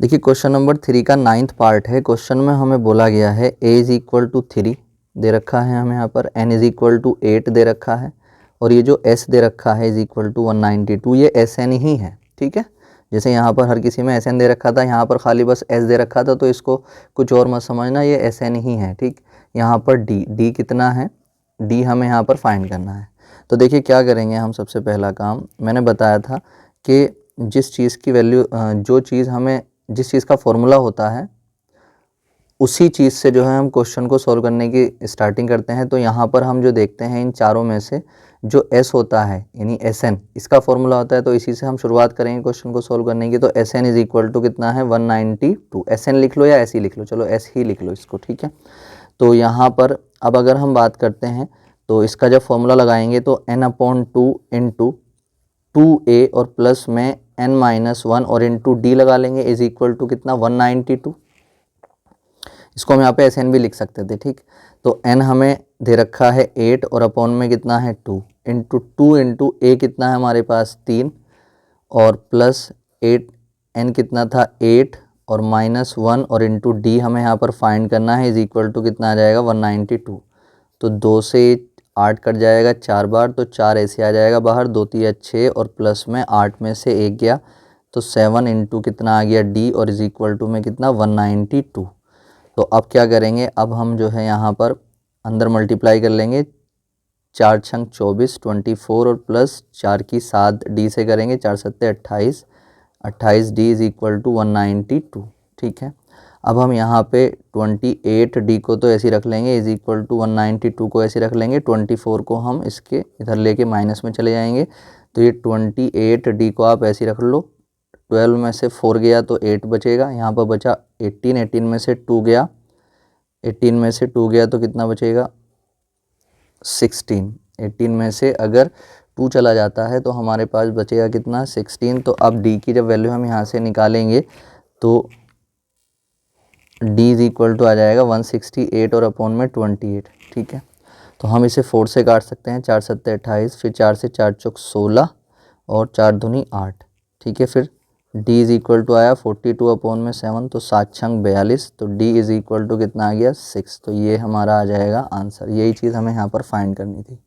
देखिए question number 3 का 9th part है। क्वेश्चन में हमें बोला गया है a इज इक्वल टू 3 दे रखा है हमें यहाँ पर, n इज इक्वल टू 8 दे रखा है और ये जो s दे रखा है इज इक्वल टू 192, ये SN ही है। ठीक है, जैसे यहाँ पर हर किसी में SN दे रखा था, यहाँ पर खाली बस S दे रखा था, तो इसको कुछ और मत समझना, ये SN ही है। ठीक, यहाँ पर D कितना है, D हमें यहाँ पर फाइंड करना है। तो देखिए क्या करेंगे हम, सबसे पहला काम मैंने बताया था कि जिस चीज़ की वैल्यू, जो चीज़ हमें, जिस चीज़ का फॉर्मूला होता है उसी चीज़ से जो है हम क्वेश्चन को सॉल्व करने की स्टार्टिंग करते हैं। तो यहाँ पर हम जो देखते हैं इन चारों में से जो S होता है यानी SN, इसका फॉर्मूला होता है, तो इसी से हम शुरुआत करेंगे क्वेश्चन को सॉल्व करने की। तो SN इज इक्वल टू कितना है 192। SN लिख लो या S ही लिख लो, चलो S ही लिख लो इसको। ठीक है, तो यहाँ पर अब अगर हम बात करते हैं तो इसका जब फॉर्मूला लगाएंगे तो n/2 इंटू 2a और प्लस में n-1 और इंटू डी लगा लेंगे इज इक्वल टू कितना 192। इसको हम यहाँ पे SN भी लिख सकते थे। ठीक, तो n हमें दे रखा है 8 और अपॉन में कितना है 2 इंटू 2 इंटू a कितना है हमारे पास 3 और प्लस 8, n कितना था 8 और -1 और इंटू डी हमें यहाँ पर फाइंड करना है इज इक्वल टू कितना आ जाएगा 192। तो 2 से 8 कट जाएगा 4 बार, तो 4 ऐसे आ जाएगा बाहर, 2 3 6 और प्लस में 8 में से 1 गया, तो 7 इंटू कितना आ गया डी और इज इक्वल टू में कितना 192। तो अब क्या करेंगे, अब हम जो है यहाँ पर अंदर मल्टीप्लाई कर लेंगे, 4 छंग 24 24 और प्लस 4 की 7 डी से करेंगे, 4 सत्ते 28 28 डी इज इक्वल टू 192। ठीक है, अब हम यहाँ पे 28 डी को तो ऐसे रख लेंगे इज इक्वल टू 192 को ऐसे रख लेंगे, 24 को हम इसके इधर लेके माइनस में चले जाएंगे, तो ये 28 डी को आप ऐसे रख लो। 12 में से 4 गया तो 8 बचेगा, यहाँ पर बचा 18, 18 में से 2 गया, 18 में से 2 गया तो कितना बचेगा 16। 18 में से अगर 2 चला जाता है तो हमारे पास बचेगा कितना 16। तो अब डी की जब वैल्यू हम यहाँ से निकालेंगे तो डी इज इक्वल टू आ जाएगा 168 और अपॉन में 28। ठीक है, तो हम इसे 4 से काट सकते हैं, 4 सत्ते 28, फिर 4 से 4 चौक 16 और 4 दूनी 8। ठीक है, फिर d इज इक्वल टू आया 42 अपॉन में 7, तो 7 छंग 42, तो d इज इक्वल टू कितना आ गया 6। तो ये हमारा आ जाएगा आंसर, यही चीज़ हमें यहाँ पर फाइंड करनी थी।